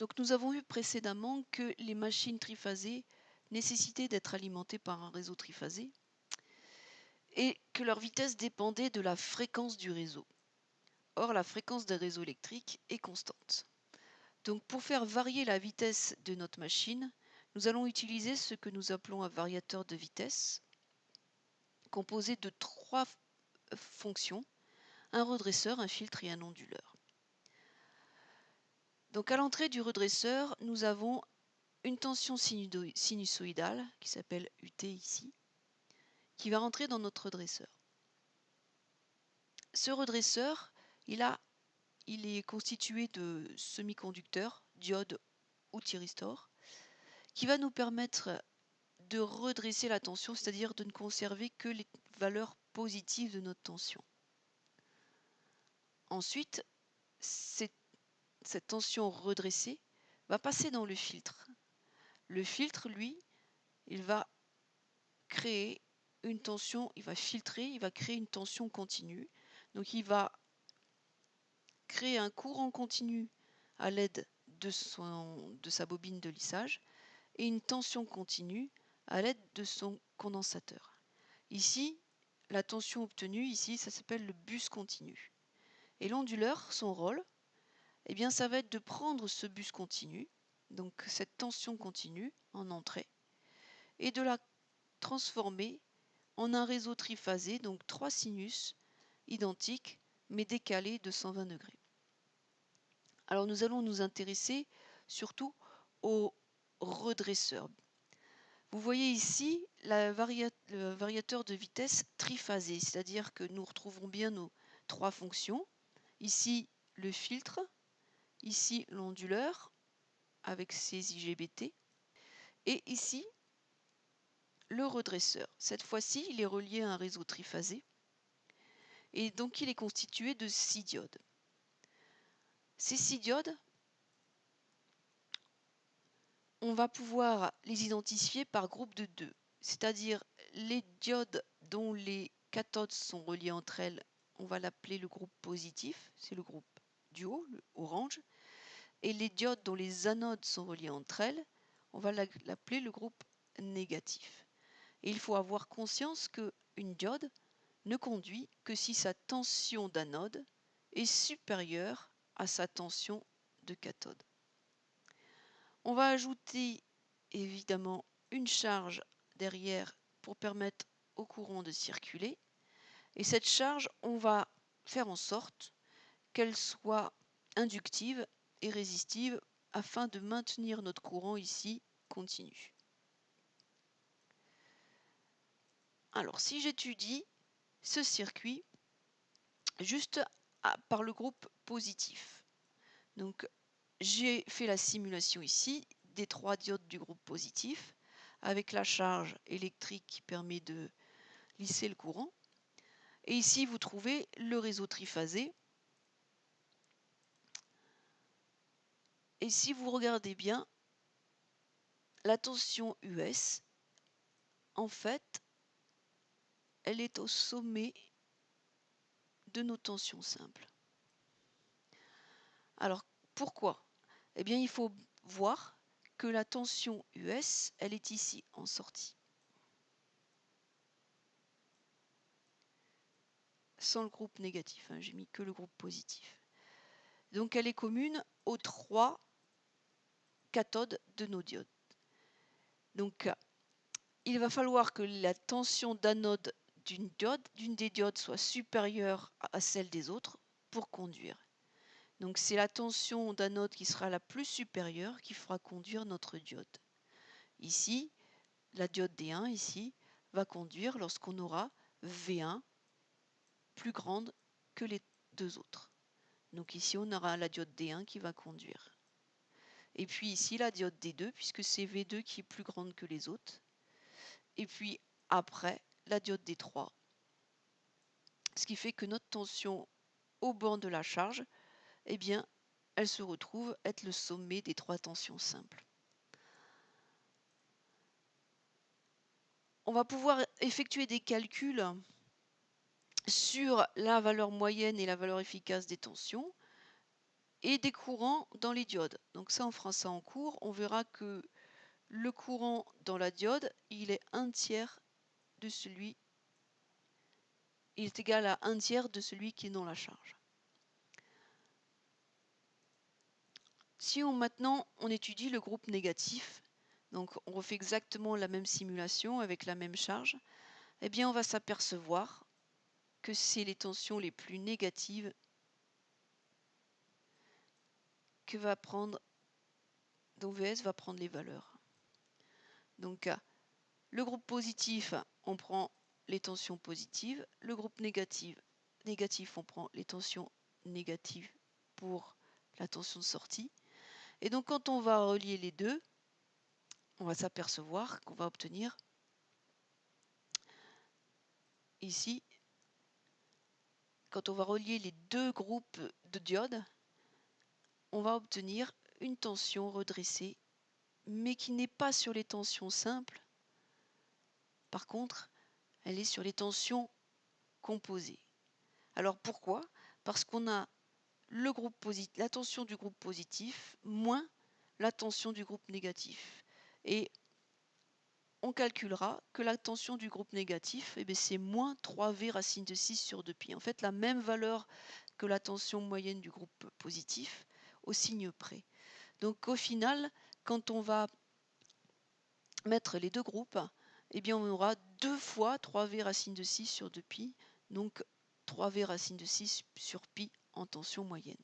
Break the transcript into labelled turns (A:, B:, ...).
A: Donc nous avons vu précédemment que les machines triphasées nécessitaient d'être alimentées par un réseau triphasé et que leur vitesse dépendait de la fréquence du réseau. Or, la fréquence d'un réseau électrique est constante. Donc pour faire varier la vitesse de notre machine, nous allons utiliser ce que nous appelons un variateur de vitesse, composé de trois fonctions, un redresseur, un filtre et un onduleur. Donc à l'entrée du redresseur, nous avons une tension sinusoïdale, qui s'appelle UT ici, qui va rentrer dans notre redresseur. Ce redresseur, il est constitué de semi-conducteurs, diodes ou thyristors, qui va nous permettre de redresser la tension, c'est-à-dire de ne conserver que les valeurs positives de notre tension. Ensuite, cette tension redressée va passer dans le filtre. Le filtre, lui, il va créer une tension, il va filtrer, il va créer une tension continue. Donc il va créer un courant continu à l'aide de sa bobine de lissage et une tension continue à l'aide de son condensateur. Ici, la tension obtenue, ici, ça s'appelle le bus continu. Et l'onduleur, son rôle, eh bien, ça va être de prendre ce bus continu, donc cette tension continue en entrée, et de la transformer en un réseau triphasé, donc 3 sinus identiques, mais décalés de 120 degrés. Alors nous allons nous intéresser surtout au redresseur. Vous voyez ici le variateur de vitesse triphasé, c'est-à-dire que nous retrouvons bien nos trois fonctions. Ici le filtre, ici l'onduleur avec ses IGBT, et ici le redresseur. Cette fois-ci, il est relié à un réseau triphasé, et donc il est constitué de 6 diodes. Ces 6 diodes, on va pouvoir les identifier par groupe de 2, c'est-à-dire les diodes dont les cathodes sont reliées entre elles, on va l'appeler le groupe positif, c'est le groupe du haut, le orange, et les diodes dont les anodes sont reliées entre elles, on va l'appeler le groupe négatif. Et il faut avoir conscience qu'une diode ne conduit que si sa tension d'anode est supérieure à sa tension de cathode. On va ajouter évidemment une charge derrière pour permettre au courant de circuler. Et cette charge, on va faire en sorte qu'elle soit inductive et résistive afin de maintenir notre courant ici continu. Alors si j'étudie ce circuit juste par le groupe positif, donc j'ai fait la simulation ici des 3 diodes du groupe positif avec la charge électrique qui permet de lisser le courant. Et ici, vous trouvez le réseau triphasé. Et si vous regardez bien, la tension US, en fait, elle est au sommet de nos tensions simples. Alors, pourquoi? Eh bien, il faut voir que la tension US, elle est ici en sortie. Sans le groupe négatif, hein, j'ai mis que le groupe positif. Donc elle est commune aux 3 cathodes de nos diodes. Donc il va falloir que la tension d'anode d'une des diodes soit supérieure à celle des autres pour conduire. Donc c'est la tension d'anode qui sera la plus supérieure qui fera conduire notre diode. Ici, la diode D1 ici va conduire lorsqu'on aura V1 plus grande que les deux autres. Donc ici on aura la diode D1 qui va conduire. Et puis ici la diode D2 puisque c'est V2 qui est plus grande que les autres. Et puis après la diode D3. Ce qui fait que notre tension au banc de la charge, eh bien, elle se retrouve être le sommet des 3 tensions simples. On va pouvoir effectuer des calculs sur la valeur moyenne et la valeur efficace des tensions. et des courants dans les diodes. Donc ça, on fera ça en cours. On verra que le courant dans la diode, il est égal à 1/3 de celui qui est dans la charge. Si maintenant on étudie le groupe négatif, donc on refait exactement la même simulation avec la même charge, eh bien on va s'apercevoir que c'est les tensions les plus négatives que va prendre, dont VS va prendre les valeurs. Donc le groupe positif, on prend les tensions positives. Le groupe négatif, on prend les tensions négatives pour la tension de sortie. Et donc quand on va relier les deux, on va s'apercevoir qu'on va obtenir ici, quand on va relier les deux groupes de diodes, on va obtenir une tension redressée, mais qui n'est pas sur les tensions simples. Par contre, elle est sur les tensions composées. Alors pourquoi? Parce qu'on a la tension du groupe positif moins la tension du groupe négatif. Et on calculera que la tension du groupe négatif, c'est moins 3V racine de 6 sur 2π. En fait, la même valeur que la tension moyenne du groupe positif, au signe près. Donc au final, quand on va mettre les deux groupes, on aura 2 fois 3V racine de 6 sur 2π, donc 3V racine de 6 sur π en tension moyenne.